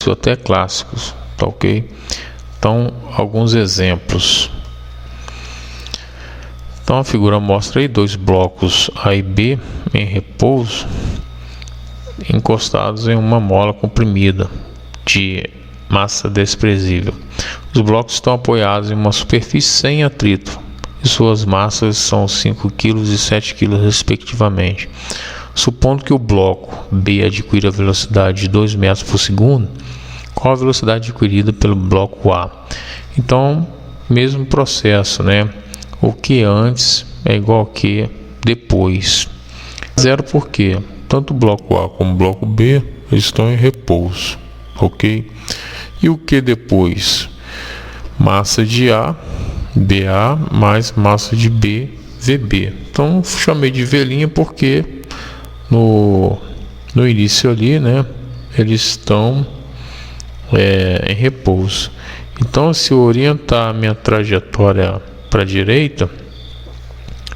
até clássicos, tá ok? Então, alguns exemplos. Então, a figura mostra aí dois blocos A e B em repouso, encostados em uma mola comprimida de massa desprezível. Os blocos estão apoiados em uma superfície sem atrito e suas massas são 5 kg e 7 kg respectivamente. Supondo que o bloco B adquira a velocidade de 2 metros por segundo, qual a velocidade adquirida pelo bloco A? Então, mesmo processo, né? O que antes é igual ao que depois. Zero porque tanto o bloco A como o bloco B estão em repouso, ok? E o que depois? Massa de A, BA, mais massa de B, VB. Então, chamei de V' porque no início ali, né? Eles estão em repouso. Então, se eu orientar a minha trajetória para a direita,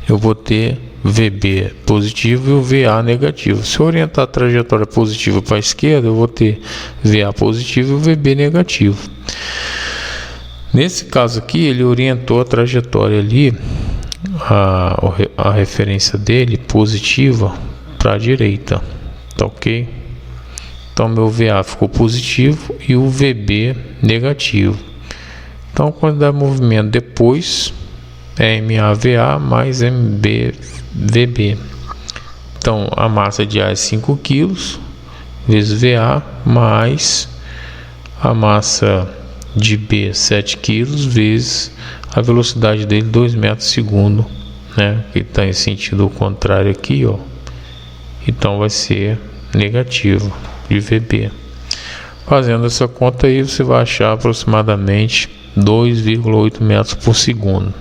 eu vou ter VB positivo e o VA negativo. Se eu orientar a trajetória positiva para a esquerda, eu vou ter VA positivo e o VB negativo. Nesse caso aqui, ele orientou a trajetória ali, a referência dele positiva para a direita, tá ok? Então meu VA ficou positivo e o VB negativo. Então, quando dá movimento depois, é MAVA mais MBVB. Então, a massa de A é 5 kg vezes VA mais a massa de B 7 kg vezes a velocidade dele 2 metros por segundo, né? Que está em sentido contrário aqui, ó. Então vai ser negativo de VB. Fazendo essa conta aí, você vai achar aproximadamente 2,8 metros por segundo.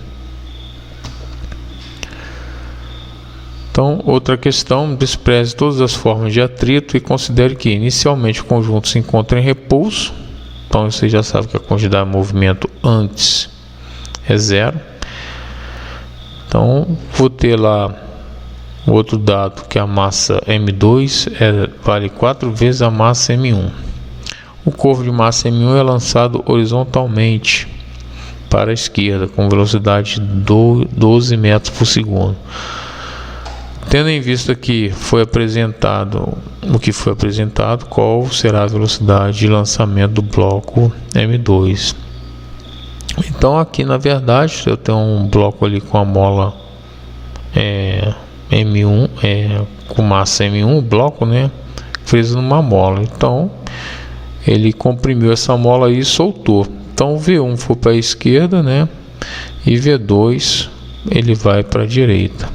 Então, outra questão: despreze todas as formas de atrito e considere que inicialmente o conjunto se encontra em repouso. Então você já sabe que a quantidade de movimento antes é zero. Então vou ter lá outro dado, que a massa M2 vale 4 vezes a massa M1. O corpo de massa M1 é lançado horizontalmente para a esquerda com velocidade de 12 metros por segundo. Tendo em vista que foi apresentado o que foi apresentado, qual será a velocidade de lançamento do bloco M2? Então aqui, na verdade, eu tenho um bloco ali com a mola M1, com massa M1, o bloco, né, preso numa mola. Então ele comprimiu essa mola aí e soltou. Então o V1 foi para a esquerda, né, e V2 ele vai para a direita.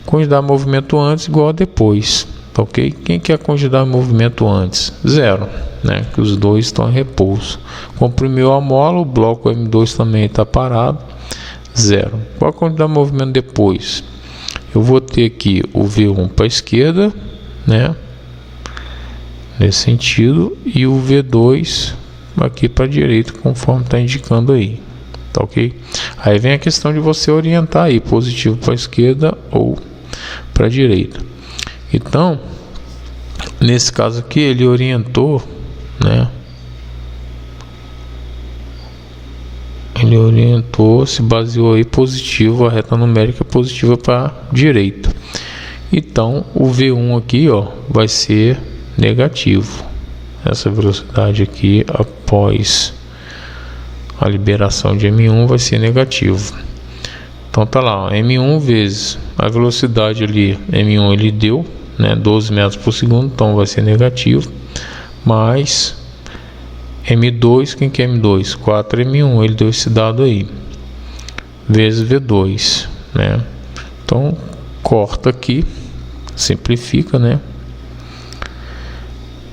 Quantidade de movimento antes igual a depois, ok? Quem que é a quantidade de movimento antes? Zero, né? Que os dois estão em repouso. Comprimiu a mola, o bloco M2 também está parado, zero. Qual a quantidade de movimento depois? Eu vou ter aqui o V1 para a esquerda, né? Nesse sentido, e o V2 aqui para a direita, conforme está indicando aí, tá ok? Aí vem a questão de você orientar aí, positivo para a esquerda ou para a direita. Então, nesse caso aqui, ele orientou, né? Ele orientou, se baseou aí positivo, a reta numérica positiva para a direita. Então, o V1 aqui, ó, vai ser negativo. Essa velocidade aqui, após a liberação de M1, vai ser negativo. Então tá lá, ó, M1 vezes a velocidade ali, M1 ele deu, né, 12 metros por segundo, então vai ser negativo, mais M2, quem que é M2? 4M1, ele deu esse dado aí, vezes V2, né? Então corta aqui, simplifica, né?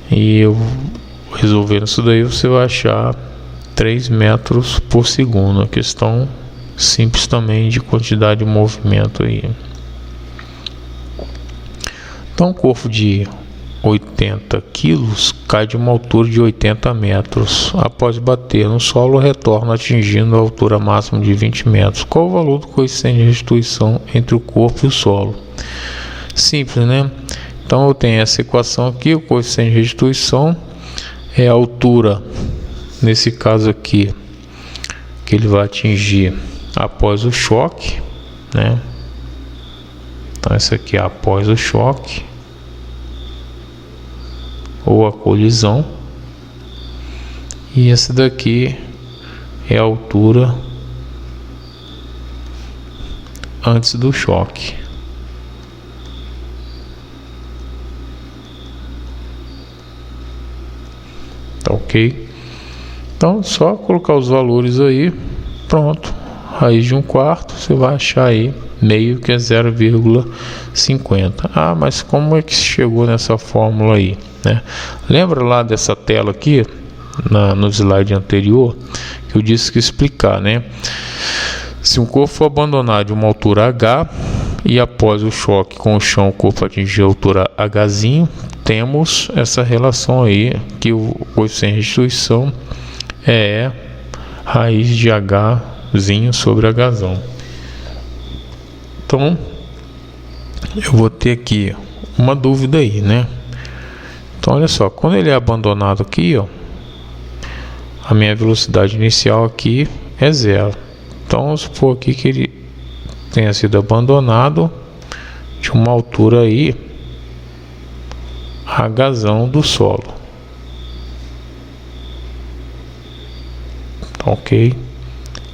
E eu resolvendo isso daí, você vai achar 3 metros por segundo. A questão simples também de quantidade de movimento aí. Então, um corpo de 80 quilos cai de uma altura de 80 metros. Após bater no solo, retorna atingindo a altura máxima de 20 metros. Qual o valor do coeficiente de restituição entre o corpo e o solo? Simples, né? Então eu tenho essa equação aqui, o coeficiente de restituição é a altura, nesse caso aqui, que ele vai atingir após o choque, né? Então essa aqui é após o choque ou a colisão, e essa daqui é a altura antes do choque. Tá ok? Então só colocar os valores aí, pronto. Raiz de 1/4 você vai achar aí meio, que é 0,50. Ah, mas como é que chegou nessa fórmula aí, né? Lembra lá dessa tela aqui no slide anterior que eu disse que explicar, né? Se um corpo for abandonado de uma altura H e após o choque com o chão o corpo atingir a altura Hzinho, temos essa relação aí, que o coeficiente de restituição é raiz de Hzinho sobre Hzão. Então eu vou ter aqui uma dúvida aí, né? Então olha só, quando ele é abandonado aqui, ó, a minha velocidade inicial aqui é 0. Então vamos supor aqui que ele tenha sido abandonado de uma altura aí Hzão do solo. Ok?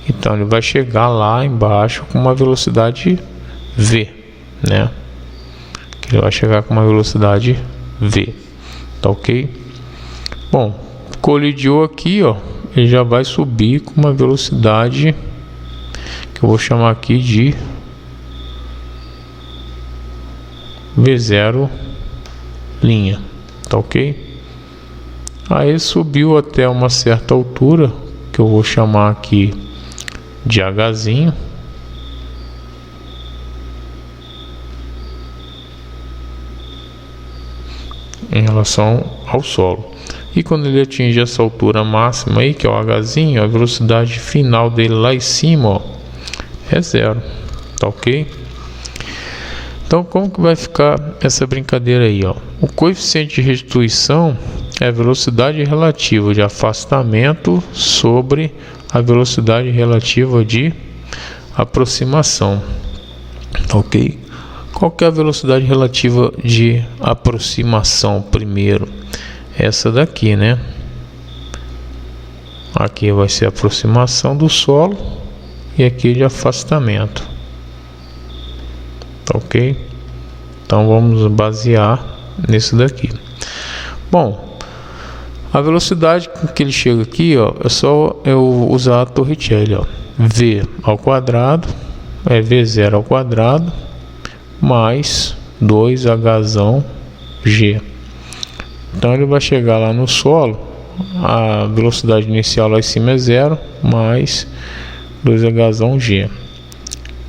Então ele vai chegar lá embaixo com uma velocidade V, né? Ele vai chegar com uma velocidade V. Tá ok? Bom, colidiu aqui, ó, ele já vai subir com uma velocidade que eu vou chamar aqui de V0 linha, tá ok? Aí subiu até uma certa altura que eu vou chamar aqui de Hzinho, em relação ao solo. E quando ele atinge essa altura máxima aí, que é o Hzinho, a velocidade final dele lá em cima, ó, é 0, tá ok? Então como que vai ficar essa brincadeira aí, ó? O coeficiente de restituição é a velocidade relativa de afastamento sobre a velocidade relativa de aproximação, tá ok? Qual que é a velocidade relativa de aproximação primeiro? Essa daqui, né? Aqui vai ser a aproximação do solo e aqui de afastamento, tá ok? Então vamos basear nisso daqui. Bom, a velocidade que ele chega aqui, ó, é só eu usar a Torricelli, ó. V ao quadrado é V0 ao quadrado mais 2Hzão G. Então ele vai chegar lá no solo, a velocidade inicial lá em cima é 0 mais 2Hzão G.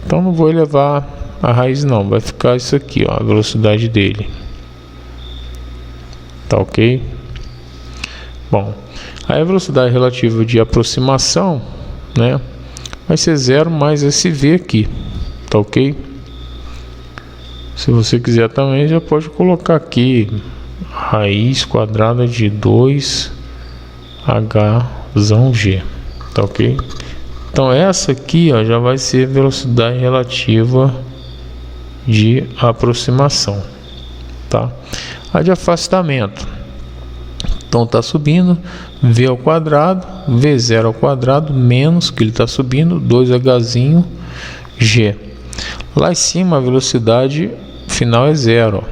Então não vou elevar a raiz não, vai ficar isso aqui, ó, a velocidade dele. Tá ok? Bom, aí a velocidade relativa de aproximação, né, vai ser 0 mais esse V aqui, tá ok? Se você quiser também já pode colocar aqui raiz quadrada de 2Hzão G, tá ok? Então essa aqui, ó, já vai ser velocidade relativa de aproximação, tá? A de afastamento, então tá subindo V ao quadrado, V0 ao quadrado menos, que ele tá subindo, 2Hzinho G. Lá em cima a velocidade final é 0.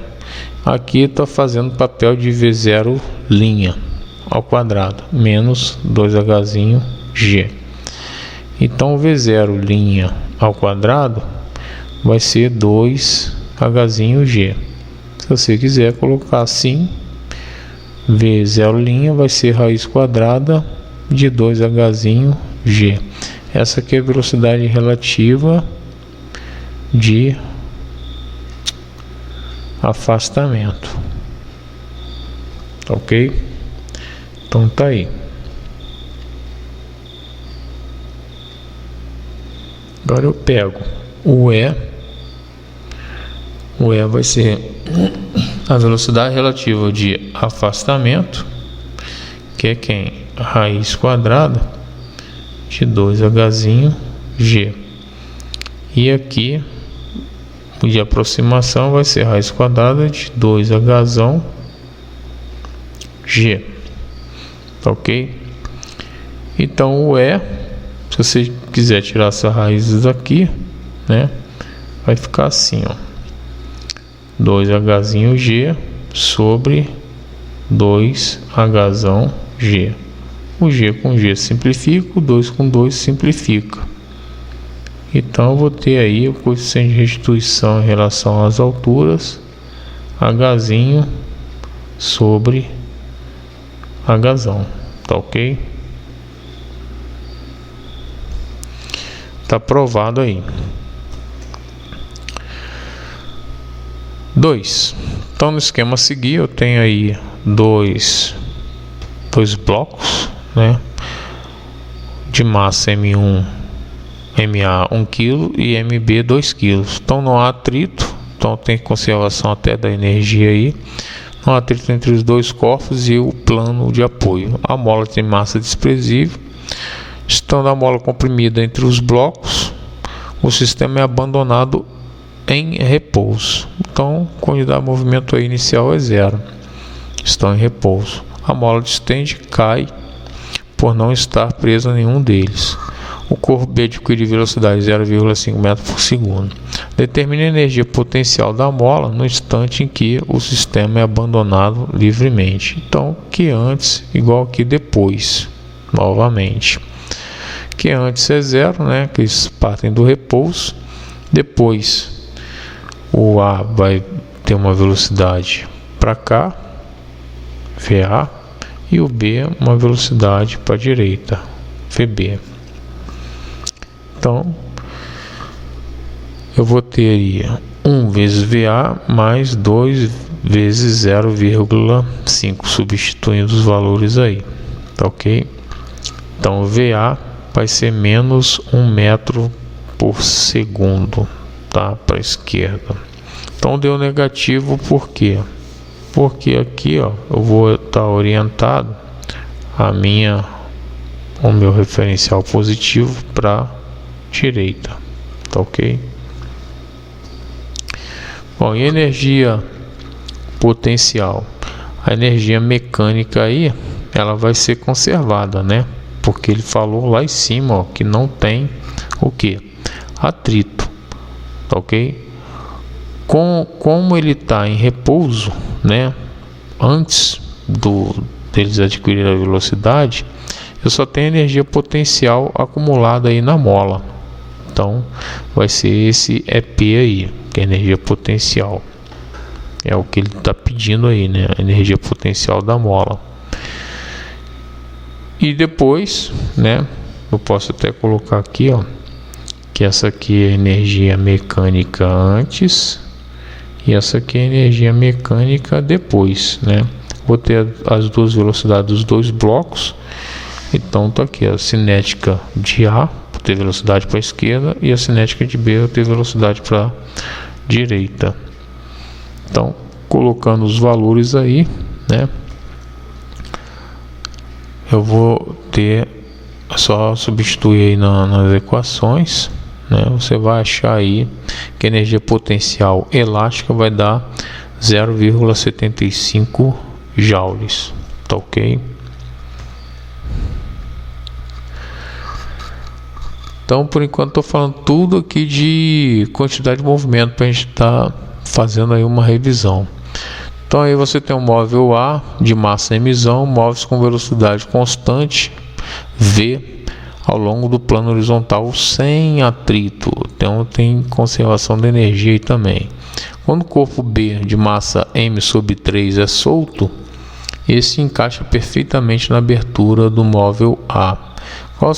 Aqui está fazendo papel de V0 linha ao quadrado menos 2Hzinho G. Então V0 linha ao quadrado vai ser 2Hzinho G. Se você quiser colocar assim, V0 linha vai ser raiz quadrada de 2Hzinho G. Essa aqui é a velocidade relativa de afastamento, ok? Então tá aí. Agora eu pego o E vai ser a velocidade relativa de afastamento, que é quem? A raiz quadrada de 2Hzinho G. E aqui, de aproximação, vai ser raiz quadrada de 2Hzão G. Tá ok? Então o E, se você quiser tirar essa raiz daqui, né, vai ficar assim, ó, 2Hzinho G sobre 2Hzão G. O G com G simplifica, o 2 com 2 simplifica. Então eu vou ter aí o coeficiente de restituição em relação às alturas, Hzinho sobre Hzão. Tá ok? Tá provado aí. 2. Então no esquema a seguir eu tenho aí dois blocos, né, de massa M1, MA 1 kg e MB 2 kg. Então não há atrito, então tem conservação até da energia aí. Não há atrito entre os dois corpos e o plano de apoio. A mola tem massa desprezível. Estando a mola comprimida entre os blocos, o sistema é abandonado em repouso. Então, quantidade de movimento aí inicial é zero. Estão em repouso. A mola distende, cai por não estar presa a nenhum deles. O corpo B adquire velocidade 0,5 metros por segundo. Determine a energia potencial da mola no instante em que o sistema é abandonado livremente. Então, que antes igual que depois, novamente. Que antes é zero, né? Que eles partem do repouso. Depois, o A vai ter uma velocidade para cá, VA, e o B uma velocidade para a direita, VB. Então, eu vou ter aí 1 vezes VA mais 2 vezes 0,5, substituindo os valores aí, tá ok? Então, VA vai ser menos 1 metro por segundo, tá? Para a esquerda. Então, deu negativo por quê? Porque aqui, ó, eu vou estar orientado o meu referencial positivo para direita, tá ok? Bom, e energia potencial? A energia mecânica aí, ela vai ser conservada, né? Porque ele falou lá em cima, ó, que não tem o que? Atrito, tá ok? Como ele está em repouso, né? Antes deles adquirirem a velocidade, eu só tenho energia potencial acumulada aí na mola. Então vai ser esse EP aí, que é energia potencial. É o que ele está pedindo aí, né? A energia potencial da mola. E depois, né? Eu posso até colocar aqui, ó, que essa aqui é energia mecânica antes e essa aqui é energia mecânica depois, né? Vou ter as duas velocidades dos dois blocos. Então tá aqui a cinética de A, vou ter velocidade para a esquerda, e a cinética de B, vou ter velocidade para a direita. Então, colocando os valores aí, né? Eu vou ter, só substituir aí nas equações, né? Você vai achar aí que a energia potencial elástica vai dar 0,75 joules, tá ok? Então, por enquanto, estou falando tudo aqui de quantidade de movimento para a gente estar fazendo aí uma revisão. Então, aí você tem um móvel A de massa emissão, móveis com velocidade constante V ao longo do plano horizontal sem atrito. Então, tem conservação de energia aí também. Quando o corpo B de massa M sobre 3 é solto, esse encaixa perfeitamente na abertura do móvel A. Qual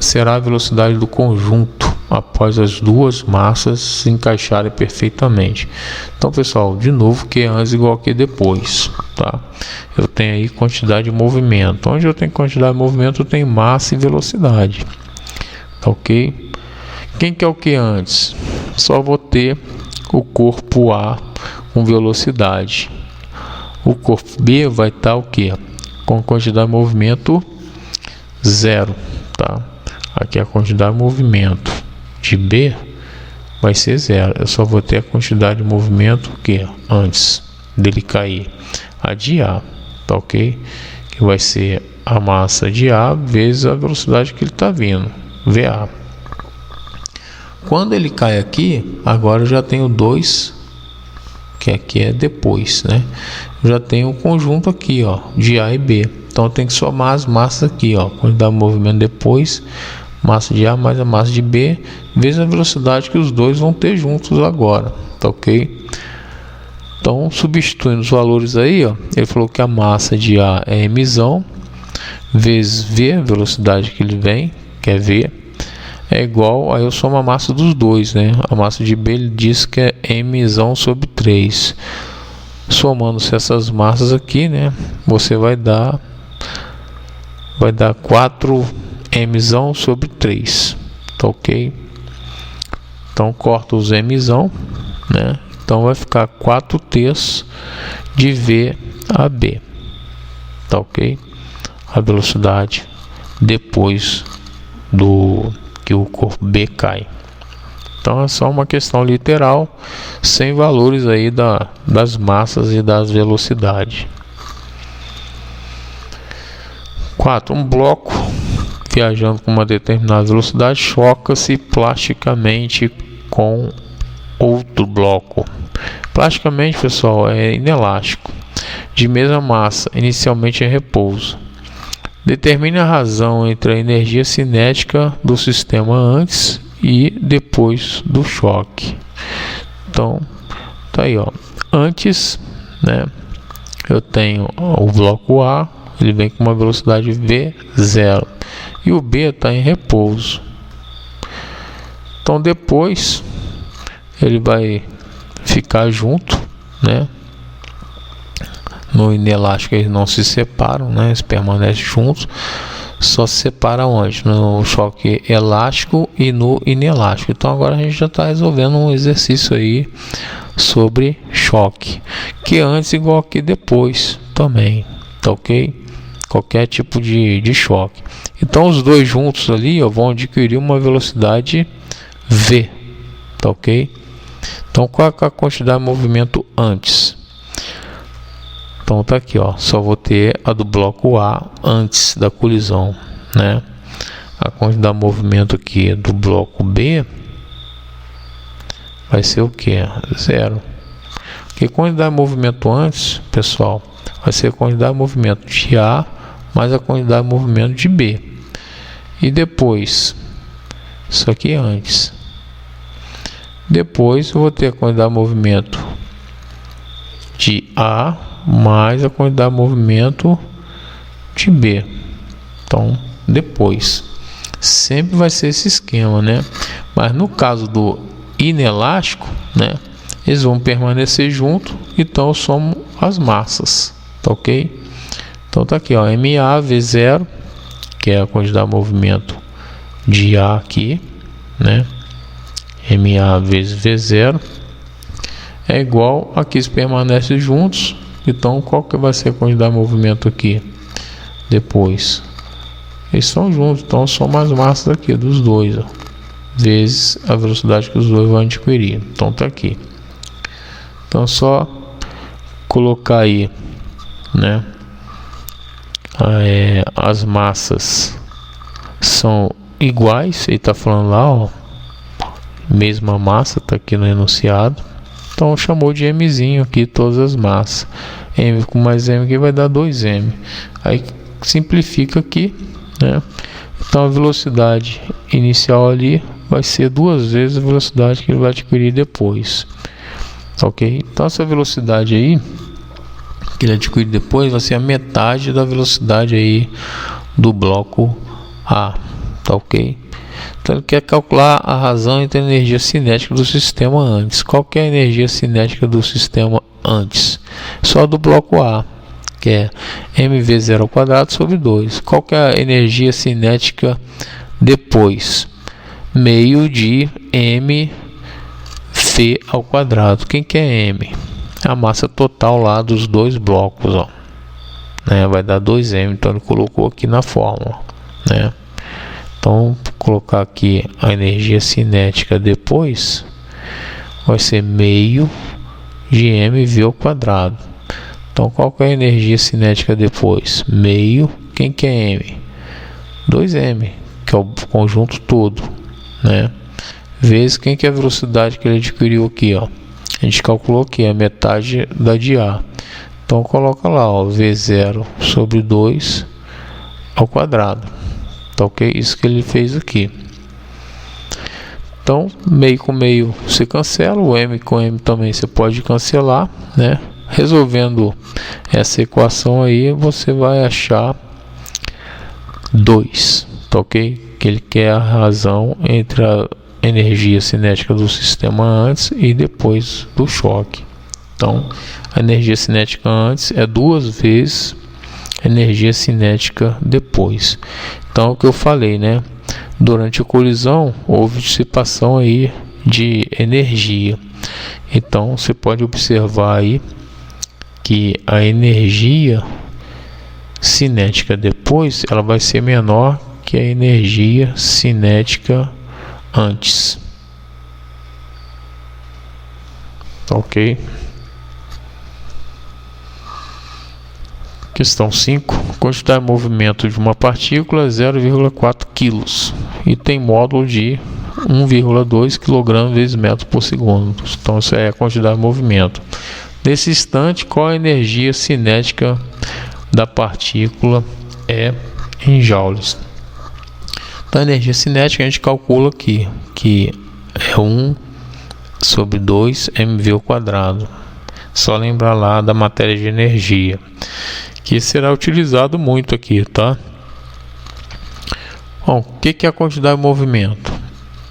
será a velocidade do conjunto após as duas massas se encaixarem perfeitamente? Então, pessoal, de novo, que é antes igual que depois, tá? Eu tenho aí quantidade de movimento. Onde eu tenho quantidade de movimento, eu tenho massa e velocidade, tá ok? Quem que é o que antes? Só vou ter o corpo A com velocidade. O corpo B vai estar o que? com quantidade de movimento 0, tá? Aqui a quantidade de movimento de B vai ser 0. Eu só vou ter a quantidade de movimento que antes dele cair, a de A, tá ok? Que vai ser a massa de A vezes a velocidade que ele está vindo, VA. Quando ele cai aqui, agora eu já tenho 2, que aqui é depois, né? Eu já tenho um conjunto aqui, ó, de A e B. Então eu tenho que somar as massas aqui, ó, quantidade de movimento depois, massa de A mais a massa de B, vezes a velocidade que os dois vão ter juntos agora, tá ok? Então, substituindo os valores aí, ó, ele falou que a massa de A é mzão, vezes V, a velocidade que ele vem, que é V, é igual, aí eu somo a massa dos dois, né? A massa de B ele diz que é mzão sobre 3. Somando-se essas massas aqui, né? Você vai dar 4 mzão sobre 3, tá ok? Então corta os mzão, né? Então vai ficar 4/3 de V a B, tá ok? A velocidade depois do que o corpo B cai. Então é só uma questão literal, sem valores aí das massas e das velocidades. 4. Um bloco viajando com uma determinada velocidade choca-se plasticamente com outro bloco. Plasticamente, pessoal, é inelástico, de mesma massa, inicialmente em repouso. Determine a razão entre a energia cinética do sistema antes e depois do choque. Então, tá aí, ó. Antes, né, eu tenho o bloco A, ele vem com uma velocidade V0 e o B está em repouso. Então, depois ele vai ficar junto, né? No inelástico eles não se separam, né? Eles permanecem juntos. Só se separa onde? No choque elástico e no inelástico. Então agora a gente já está resolvendo um exercício aí sobre choque, que antes igual que depois também, tá ok? Qualquer tipo de choque. Então os dois juntos ali, ó, vão adquirir uma velocidade V, tá ok? Então qual é a quantidade de movimento antes? Então tá aqui, ó, só vou ter a do bloco A antes da colisão, né? A quantidade de movimento aqui do bloco B vai ser o que? 0. Porque quantidade de movimento antes, pessoal, vai ser a quantidade de movimento de A mais a quantidade de movimento de B. E depois, isso aqui é antes. Depois eu vou ter a quantidade de movimento de A mais a quantidade de movimento de B. Então, depois sempre vai ser esse esquema, né? Mas no caso do inelástico, né, eles vão permanecer junto, então eu somo as massas, tá ok? Então tá aqui, ó, MA V0, que é a quantidade de movimento de A aqui, né? MA vezes V0 é igual a que eles permanecem juntos. Então qual que vai ser a quantidade de movimento aqui depois? Eles estão juntos, então soma as massas aqui dos dois, ó, vezes a velocidade que os dois vão adquirir. Então tá aqui. Então só colocar aí, né, as massas são iguais. Ele tá falando lá, ó, mesma massa, tá aqui no enunciado. Então chamou de Mzinho aqui todas as massas. M com mais M aqui vai dar 2M. Aí simplifica aqui, né? Então a velocidade inicial ali vai ser 2 vezes a velocidade que ele vai adquirir depois. Ok? Então essa velocidade aí que ele adquire depois vai ser a metade da velocidade aí do bloco A. Tá ok? Então ele quer calcular a razão entre a energia cinética do sistema antes. Qual que é a energia cinética do sistema antes? Só do bloco A, que é mv0 ao quadrado sobre 2. Qual que é a energia cinética depois? Meio de mv ao quadrado. Quem que é m? A massa total lá dos dois blocos, ó. né? Vai dar 2m, então ele colocou aqui na fórmula, né? Então, vou colocar aqui a energia cinética depois, vai ser meio de mv ao quadrado. Então, qual que é a energia cinética depois? Meio, quem que é m? 2m, que é o conjunto todo, né? Vezes quem que é a velocidade que ele adquiriu aqui, ó. A gente calculou aqui a metade da de A. Então, coloca lá, ó, V0 sobre 2 ao quadrado. Tá ok? Isso que ele fez aqui. Então, meio com meio você cancela, o m com m também você pode cancelar, né? Resolvendo essa equação aí, você vai achar 2, tá ok? Que ele quer a razão entre a energia cinética do sistema antes e depois do choque. Então, a energia cinética antes é 2 vezes a energia cinética depois. Então, o que eu falei, né? Durante a colisão, houve dissipação aí de energia. Então, você pode observar aí que a energia cinética depois, ela vai ser menor que a energia cinética antes. Ok? Questão 5. Quantidade de movimento de uma partícula é 0,4 kg e tem módulo de 1,2 kg vezes metro por segundo. Então, isso é a quantidade de movimento. Nesse instante, qual a energia cinética da partícula é em joules? Então, a energia cinética a gente calcula aqui, que é 1 sobre 2 mv ao quadrado. Só lembrar lá da matéria de energia, que será utilizado muito aqui, tá? Bom, o que é a quantidade de movimento?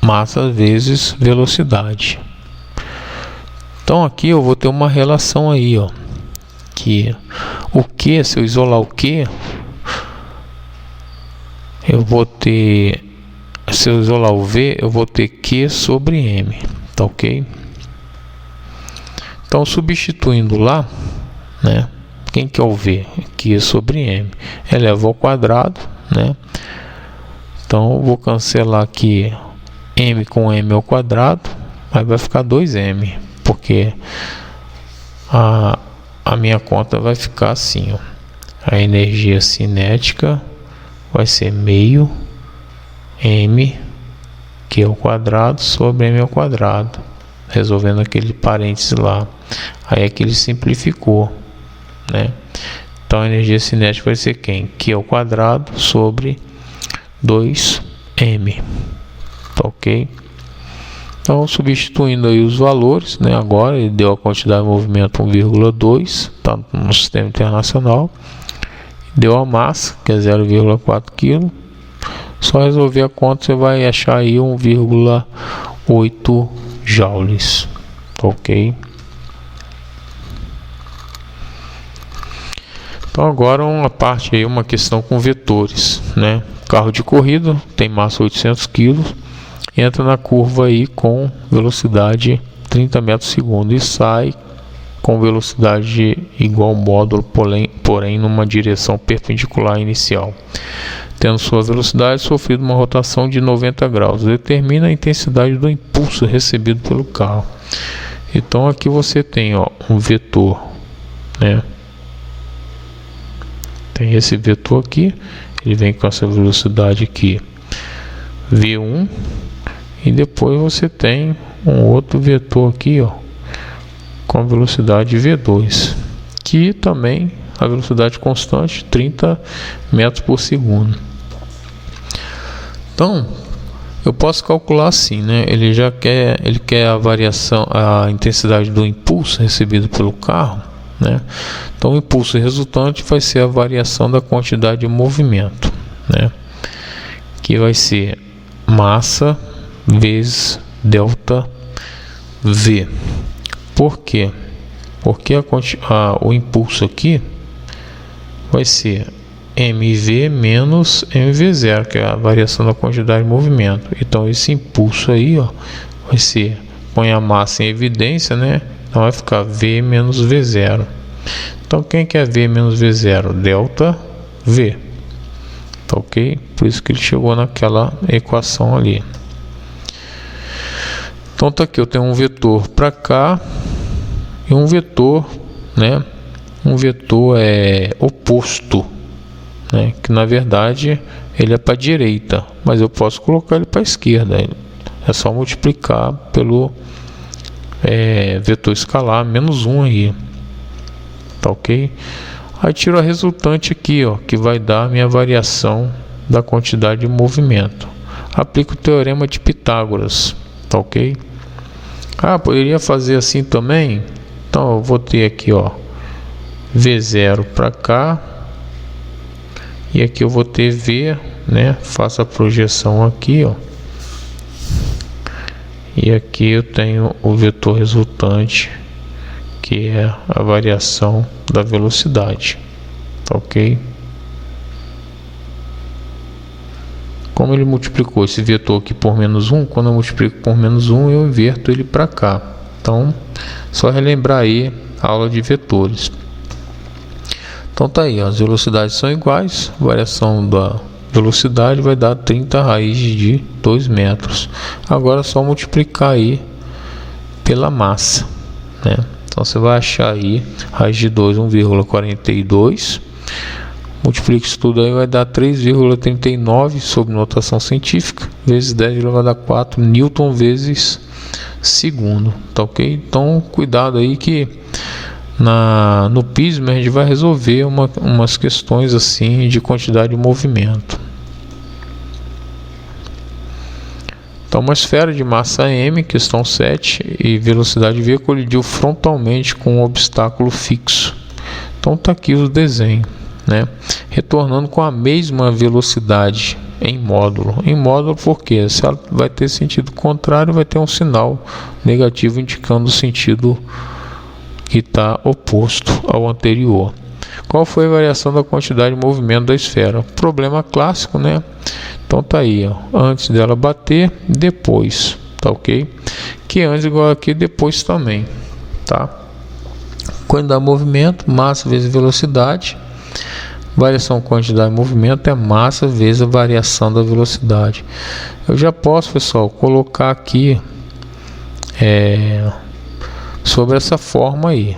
Massa vezes velocidade. Então aqui eu vou ter uma relação aí, ó, que o Q, se eu isolar o Q, eu vou ter, se eu isolar o V, eu vou ter Q sobre M, tá ok? Então, substituindo lá, né? Quem que é o V? Q sobre M. Eleva ao quadrado, né? Então, eu vou cancelar aqui M com M ao quadrado, aí vai ficar 2M, porque a minha conta vai ficar assim, ó. A energia cinética vai ser meio M Q ao quadrado sobre M ao quadrado, resolvendo aquele parênteses lá. Aí aqui ele simplificou, né? Então a energia cinética vai ser quem? Q ao quadrado sobre 2M, tá ok? Então, substituindo aí os valores, né? Agora ele deu a quantidade de movimento 1,2, tá no sistema internacional. Deu a massa, que é 0,4 kg. Só resolver a conta, você vai achar aí 1,8 joules, ok? Então agora uma parte aí, uma questão com vetores, né? Carro de corrida tem massa 800 kg, entra na curva aí com velocidade 30 metros por segundo e sai com velocidade igual ao módulo, porém numa direção perpendicular inicial, tendo sua velocidade sofrido uma rotação de 90 graus. Determina a intensidade do impulso recebido pelo carro. Então aqui você tem, ó, um vetor, né? Tem esse vetor aqui, ele vem com essa velocidade aqui, V1, e depois você tem um outro vetor aqui, ó, com a velocidade V2, que também a velocidade constante 30 metros por segundo. Então eu posso calcular assim, né? Ele quer a variação, a intensidade do impulso recebido pelo carro, né? Então o impulso resultante vai ser a variação da quantidade de movimento, né? Que vai ser massa vezes delta V. Por quê? Porque o impulso aqui vai ser mv menos mv0, que é a variação da quantidade de movimento. Então esse impulso aí, ó, vai ser, põe a massa em evidência, né? Então vai ficar v menos v0. Então quem que é V menos V0? Delta V. Tá ok? Por isso que ele chegou naquela equação ali. Então tá aqui, eu tenho um vetor para cá e um vetor, né? Um vetor oposto, né? Que na verdade ele é para a direita, mas eu posso colocar ele para a esquerda. É só multiplicar pelo vetor escalar menos 1 aí, tá ok? Aí tiro a resultante aqui, ó, que vai dar a minha variação da quantidade de movimento. Aplico o teorema de Pitágoras, tá ok? Poderia fazer assim também. Então eu vou ter aqui, ó, V0 para cá e aqui eu vou ter V, né? Faço a projeção aqui, ó. E aqui eu tenho o vetor resultante, que é a variação da velocidade, tá ok? Como ele multiplicou esse vetor aqui por menos 1, quando eu multiplico por menos 1, eu inverto ele para cá. Então, só relembrar aí a aula de vetores. Então tá aí, ó, as velocidades são iguais, a variação da velocidade vai dar 30 raízes de 2 metros. Agora é só multiplicar aí pela massa, né? Então você vai achar aí raiz de 2, 1,42. Multiplica isso tudo aí, vai dar 3,39 sob notação científica, vezes 10 elevado a 4 Newton vezes segundo, tá ok? Então cuidado aí que no PISM a gente vai resolver umas questões assim de quantidade de movimento. Então uma esfera de massa m, questão 7, e velocidade v colidiu frontalmente com um obstáculo fixo. Então está aqui o desenho, né? Retornando com a mesma velocidade em módulo. Em módulo porque se ela vai ter sentido contrário, vai ter um sinal negativo indicando o sentido que está oposto ao anterior. Qual foi a variação da quantidade de movimento da esfera? Problema clássico, né? Então tá aí, ó, antes dela bater, depois, tá ok? Que antes igual aqui, depois também, tá? Quando dá movimento, massa vezes velocidade. Variação quantidade de movimento é massa vezes a variação da velocidade. Eu já posso, pessoal, colocar aqui sobre essa forma aí,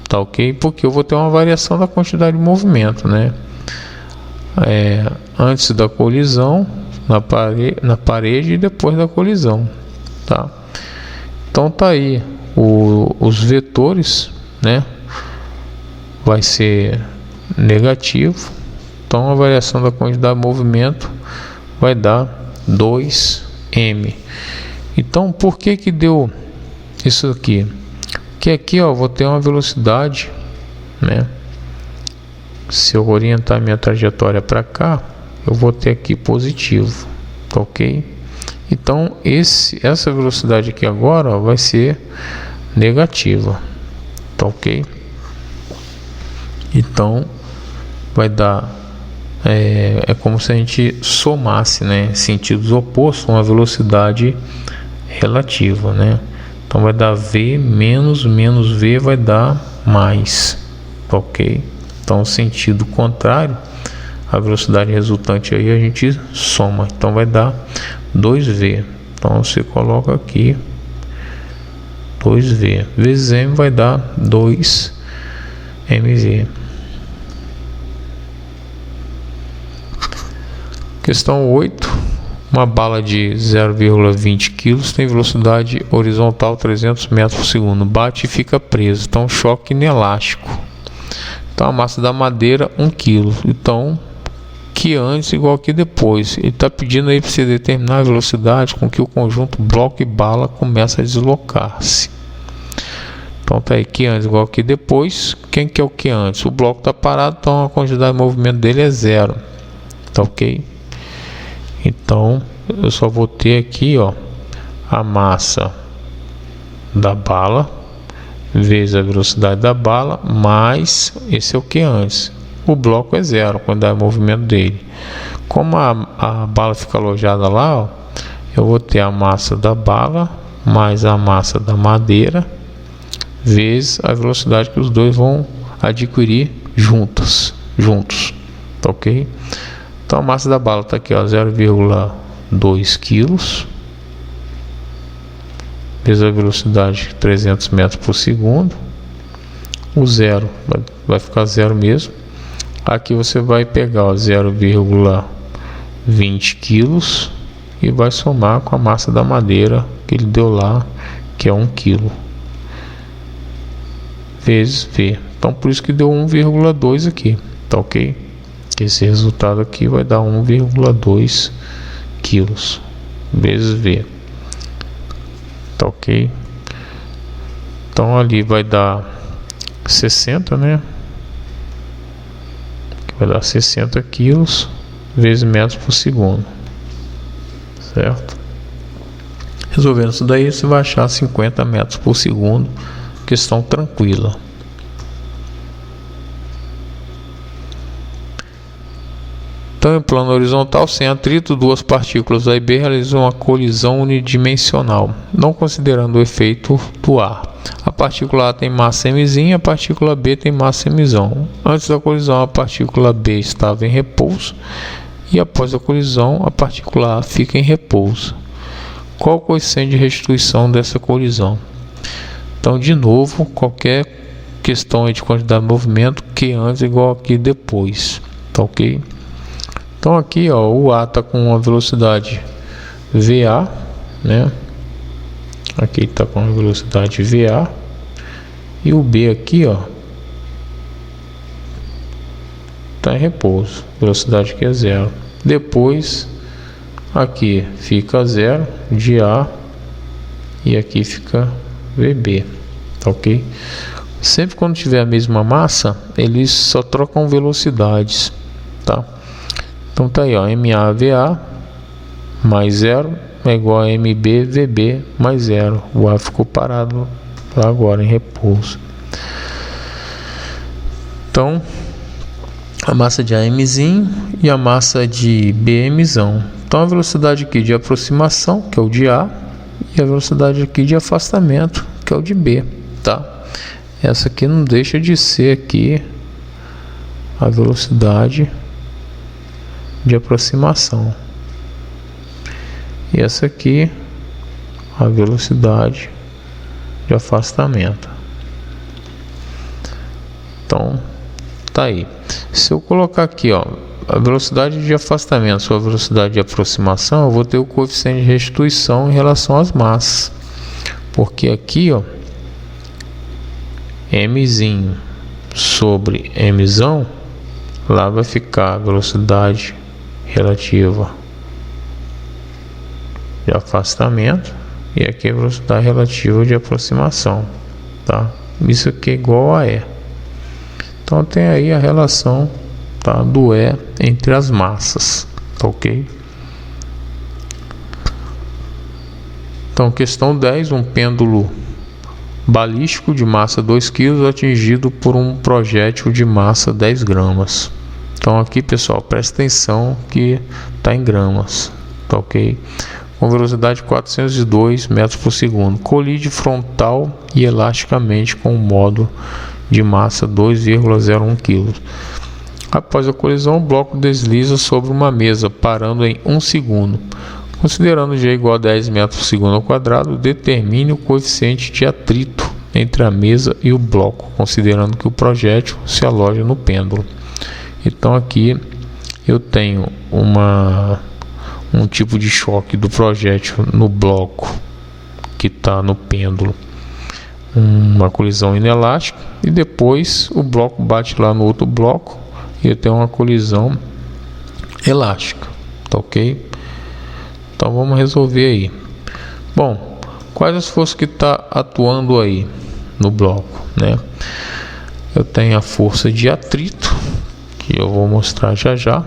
tá ok? Porque eu vou ter uma variação da quantidade de movimento, né? Antes da colisão na parede e depois da colisão, tá? Então tá aí os vetores, né? Vai ser negativo, então a variação da quantidade de movimento vai dar 2m. Então por que deu isso aqui? Que aqui, ó, vou ter uma velocidade, né? Se eu orientar minha trajetória para cá, eu vou ter aqui positivo, tá ok? Então essa velocidade aqui agora, ó, vai ser negativa, tá ok? Então vai dar como se a gente somasse, né, sentidos opostos, uma velocidade relativa, né? Então vai dar v menos v vai dar mais, tá ok? Então sentido contrário, a velocidade resultante aí a gente soma, então vai dar 2v. Então você coloca aqui 2v vezes m vai dar 2mv. Questão 8. Uma bala de 0,20 kg tem velocidade horizontal 300 metros por segundo. Bate e fica preso. Então, choque inelástico. Então, a massa da madeira 1 kg. Então, que antes igual que depois. Ele está pedindo aí para você determinar a velocidade com que o conjunto bloco e bala começa a deslocar-se. Então, tá aí que antes igual que depois. Quem que é o que antes? O bloco está parado, então a quantidade de movimento dele é 0. Tá ok? Então eu só vou ter aqui, ó, a massa da bala vezes a velocidade da bala mais esse é o que antes. O bloco é 0 quando dá o movimento dele. Como a bala fica alojada lá, ó, eu vou ter a massa da bala mais a massa da madeira vezes a velocidade que os dois vão adquirir juntos, tá ok? Então a massa da bala está aqui, ó, 0,2 kg, vezes a velocidade 300 metros por segundo. O zero vai ficar zero mesmo. Aqui você vai pegar 0,20 kg e vai somar com a massa da madeira que ele deu lá, que é 1 kg, vezes V. Então por isso que deu 1,2 aqui, tá ok? Esse resultado aqui vai dar 1,2 kg vezes V, tá ok? Então ali vai dar 60, né? Vai dar 60 quilos vezes metros por segundo, certo? Resolvendo isso daí, você vai achar 50 metros por segundo, questão tranquila. Então, em plano horizontal, sem atrito, duas partículas A e B realizam uma colisão unidimensional, não considerando o efeito do ar. A partícula A tem massa m, a partícula B tem massa m. Antes da colisão, a partícula B estava em repouso e após a colisão, a partícula A fica em repouso. Qual o coeficiente de restituição dessa colisão? Então, de novo, qualquer questão de quantidade de movimento, Q antes é igual a Q depois, tá ok? Então aqui, ó, o A está com uma velocidade VA, né? Aqui está com a velocidade VA e o B aqui, ó, está em repouso, velocidade aqui é zero. Depois aqui fica zero de A e aqui fica VB, tá ok? Sempre quando tiver a mesma massa, eles só trocam velocidades, tá? Então tá aí, ó, MAVA mais zero é igual a MBVB mais zero. O A ficou parado lá agora em repouso. Então a massa de A é M e a massa de B é M. Então a velocidade aqui de aproximação, que é o de A, e a velocidade aqui de afastamento, que é o de B, tá? Essa aqui não deixa de ser aqui a velocidade de aproximação e essa aqui a velocidade de afastamento. Então tá aí. Se eu colocar aqui, ó, a velocidade de afastamento sobre a velocidade de aproximação, eu vou ter o coeficiente de restituição em relação às massas, porque aqui, ó, M sobre M, lá vai ficar a velocidade relativa de afastamento e aqui a velocidade relativa de aproximação, tá? Isso aqui é igual a E. Então tem aí a relação, tá, do E entre as massas, tá ok? Então questão 10, um pêndulo balístico de massa 2 kg atingido por um projétil de massa 10 gramas. Então aqui, pessoal, presta atenção que está em gramas, tá ok? Com velocidade 402 metros por segundo. Colide frontal e elasticamente com um módulo de massa 2,01 kg. Após a colisão, o bloco desliza sobre uma mesa, parando em 1 segundo. Considerando G igual a 10 metros por segundo ao quadrado, determine o coeficiente de atrito entre a mesa e o bloco, considerando que o projétil se aloja no pêndulo. Então aqui eu tenho um tipo de choque do projétil no bloco que está no pêndulo, uma colisão inelástica, e depois o bloco bate lá no outro bloco e eu tenho uma colisão elástica, tá ok? Então vamos resolver aí. Bom, quais as forças que está atuando aí no bloco, né? Eu tenho a força de atrito, que eu vou mostrar já já.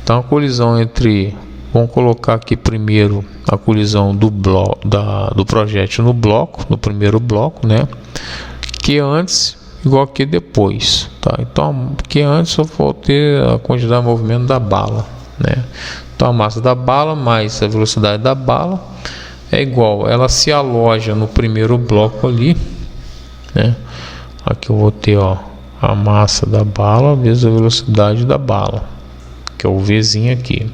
Então a colisão entre, vamos colocar aqui primeiro a colisão do projétil no bloco, no primeiro bloco, né? Que antes igual que depois, tá? Então que antes eu vou ter a quantidade de movimento da bala, né? Então a massa da bala mais a velocidade da bala é igual, ela se aloja no primeiro bloco ali, né? aqui eu vou ter, ó, a massa da bala vezes a velocidade da bala, que é o Vzinho aqui.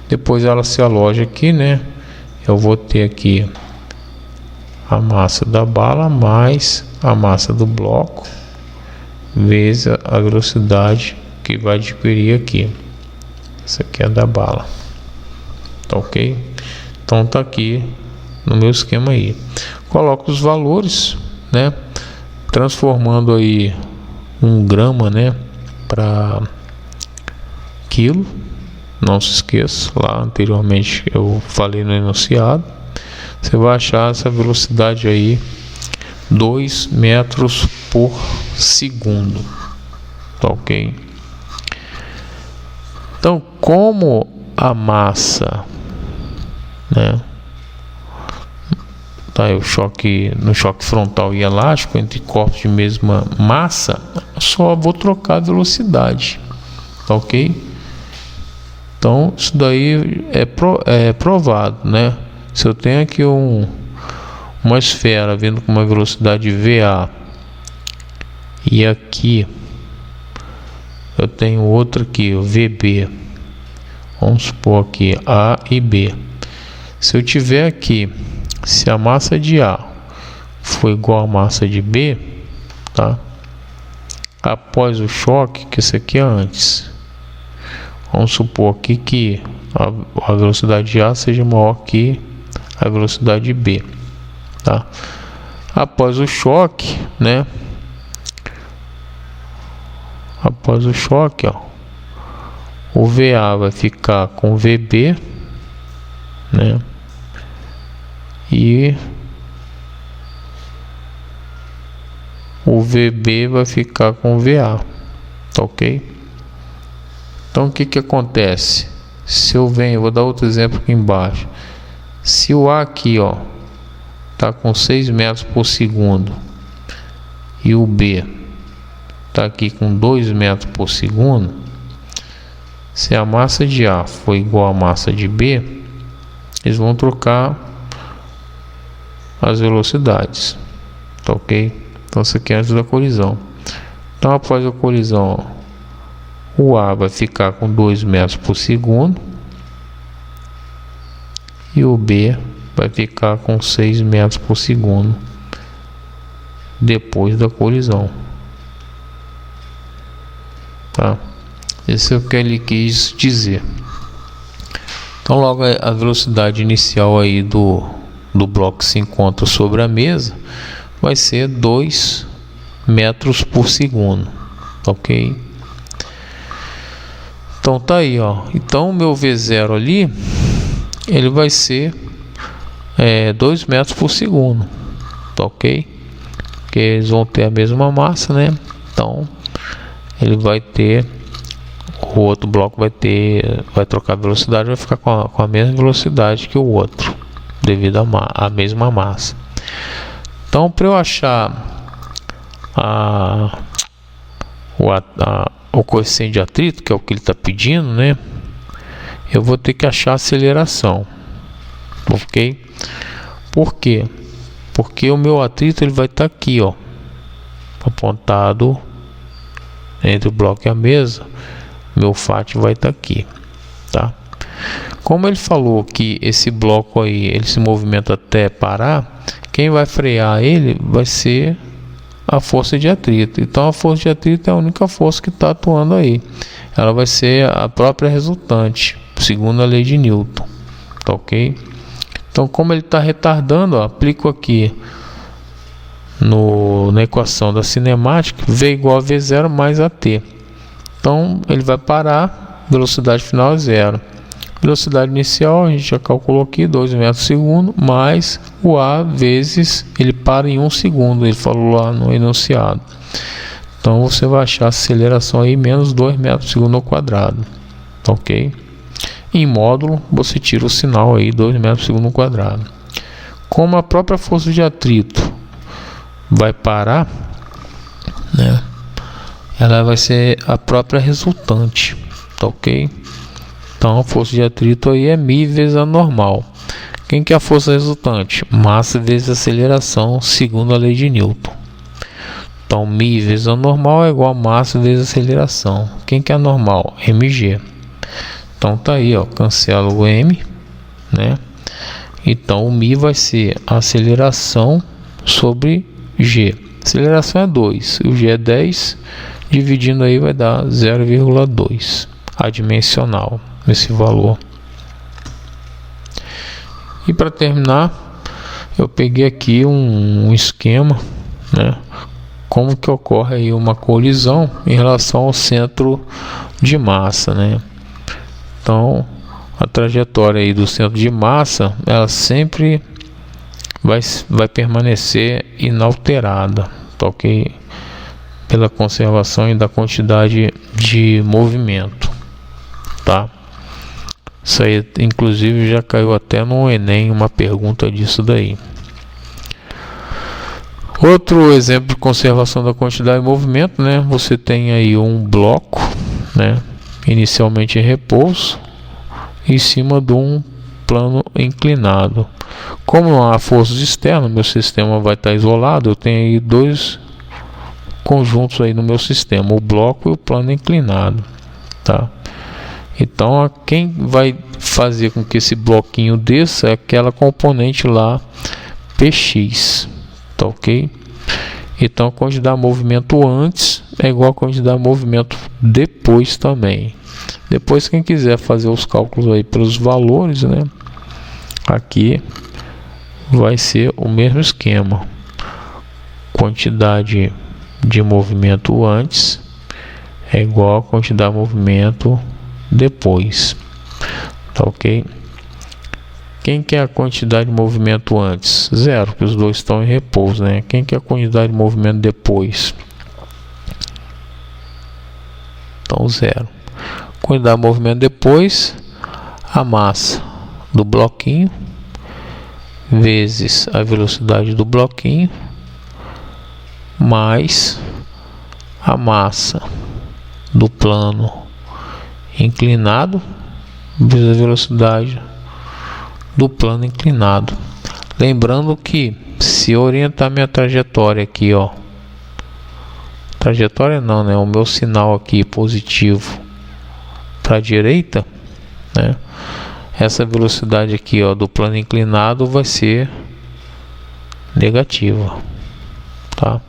Depois ela se aloja aqui, né? Eu vou ter aqui a massa da bala mais a massa do bloco vezes a velocidade que vai adquirir aqui. Essa aqui é da bala, tá ok? Então tá aqui no meu esquema aí. Coloco os valores, né? Transformando aí 1 grama, né, para quilo. Não se esqueça, lá anteriormente eu falei no enunciado. Você vai achar essa velocidade aí 2 metros por segundo, tá ok? Então, como a massa, né, tá aí no choque frontal e elástico entre corpos de mesma massa, só vou trocar a velocidade, tá ok? Então isso daí é provado, né? Se eu tenho aqui uma esfera vindo com uma velocidade VA e aqui eu tenho outra aqui, o VB, vamos supor aqui A e B. Se eu tiver aqui, se a massa de A for igual à massa de B, tá? Após o choque, que esse aqui é antes, vamos supor aqui que a velocidade de A seja maior que a velocidade de B, tá? Após o choque, né? Após o choque, ó, o VA vai ficar com VB, né? E o VB vai ficar com VA, tá ok? Então o que acontece? Se eu vou dar outro exemplo aqui embaixo. Se o A aqui, ó, tá com 6 metros por segundo e o B tá aqui com 2 metros por segundo, se a massa de A for igual à massa de B, eles vão trocar as velocidades, tá ok? Então isso aqui é antes da colisão. Então após a colisão, ó, o A vai ficar com 2 metros por segundo e o B vai ficar com 6 metros por segundo depois da colisão, tá? Esse é o que ele quis dizer. Então logo a velocidade inicial aí do bloco que se encontra sobre a mesa vai ser 2 metros por segundo, ok? Então tá aí, ó. Então o meu V0 ali, ele vai ser 2 metros por segundo, tá ok? Porque eles vão ter a mesma massa, né? Então ele vai ter, o outro bloco vai trocar a velocidade, vai ficar com a mesma velocidade que o outro, devido à mesma massa. Então para eu achar o coeficiente de atrito, que é o que ele está pedindo, né? Eu vou ter que achar a aceleração, ok? Por quê? Porque o meu atrito ele vai estar aqui, ó, apontado entre o bloco e a mesa. Meu FAT vai estar aqui, tá? Como ele falou que esse bloco aí ele se movimenta até parar, quem vai frear ele vai ser a força de atrito. Então a força de atrito é a única força que está atuando aí. Ela vai ser a própria resultante, segundo a lei de Newton, tá ok? Então como ele está retardando, ó, aplico aqui na equação da cinemática, V igual a V0 mais AT. Então ele vai parar, velocidade final é 0. Velocidade inicial a gente já calculou aqui, 2 metros por segundo, mais o A vezes ele para em 1 segundo, ele falou lá no enunciado. Então você vai achar a aceleração aí menos 2 metros por segundo ao quadrado, ok? Em módulo você tira o sinal aí 2 metros por segundo ao quadrado. Como a própria força de atrito vai parar, né? Ela vai ser a própria resultante, tá ok? Então a força de atrito aí é μ vezes a normal. Quem que é a força resultante? Massa vezes aceleração, segundo a lei de Newton. Então, mi vezes anormal é igual a massa vezes aceleração. Quem que é normal? mg. Então tá aí, ó, cancela o m, né? Então o mi vai ser a aceleração sobre g. Aceleração é 2, o g é 10, dividindo aí vai dar 0,2 adimensional esse valor. E para terminar, eu peguei aqui um esquema, né? Como que ocorre aí uma colisão em relação ao centro de massa, né? Então, a trajetória aí do centro de massa, ela sempre vai permanecer inalterada, tá ok? Pela conservação e da quantidade de movimento, tá? Isso aí, inclusive, já caiu até no Enem uma pergunta disso daí. Outro exemplo de conservação da quantidade de movimento, né? Você tem aí um bloco, né? Inicialmente em repouso, em cima de um plano inclinado. Como não há forças externas, meu sistema vai estar isolado. Eu tenho aí dois conjuntos aí no meu sistema, o bloco e o plano inclinado, tá? Então, quem vai fazer com que esse bloquinho desça é aquela componente lá px, tá ok? Então, a quantidade de movimento antes é igual a quantidade de movimento depois também. Depois, quem quiser fazer os cálculos aí pelos valores, né? Aqui vai ser o mesmo esquema. Quantidade de movimento antes é igual a quantidade de movimento depois, tá ok? Quem quer a quantidade de movimento antes? Zero, porque os dois estão em repouso, né? Quem quer a quantidade de movimento depois? Então, zero. Quantidade de movimento depois, a massa do bloquinho vezes a velocidade do bloquinho mais a massa do plano inclinado vezes a velocidade do plano inclinado. Lembrando que se eu orientar minha trajetória aqui, ó, trajetória não, né, o meu sinal aqui positivo para a direita, né, essa velocidade aqui, ó, do plano inclinado vai ser negativa, tá?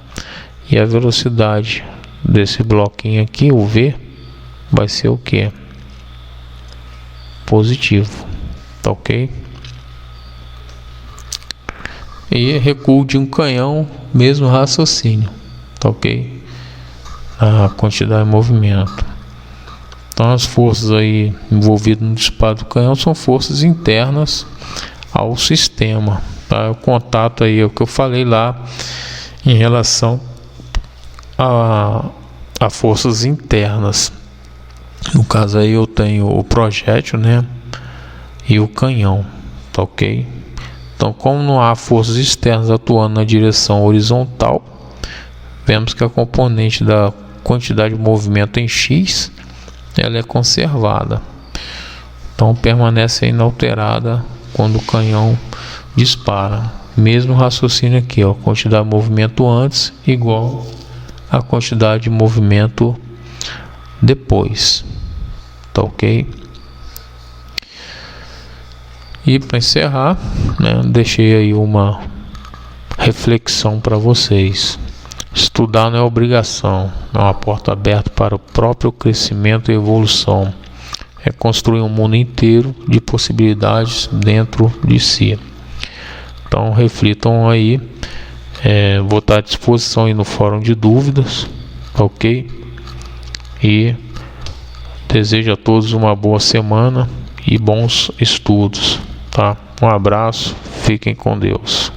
E a velocidade desse bloquinho aqui, o v, vai ser o que? Positivo, tá ok? E recuo de um canhão, mesmo raciocínio, tá ok? A quantidade de movimento. Então, as forças aí envolvidas no disparo do canhão são forças internas ao sistema, tá? O contato aí é o que eu falei lá em relação a forças internas. No caso aí eu tenho o projétil, né, e o canhão, tá ok? Então, como não há forças externas atuando na direção horizontal, vemos que a componente da quantidade de movimento em x, ela é conservada. Então, permanece inalterada quando o canhão dispara. Mesmo raciocínio aqui, ó, quantidade de movimento antes igual a quantidade de movimento depois, tá ok? E para encerrar, né, deixei aí uma reflexão para vocês. Estudar não é obrigação, é uma porta aberta para o próprio crescimento e evolução. É construir um mundo inteiro de possibilidades dentro de si. Então reflitam aí, vou estar à disposição aí no fórum de dúvidas, ok? E desejo a todos uma boa semana e bons estudos, tá? Um abraço, fiquem com Deus.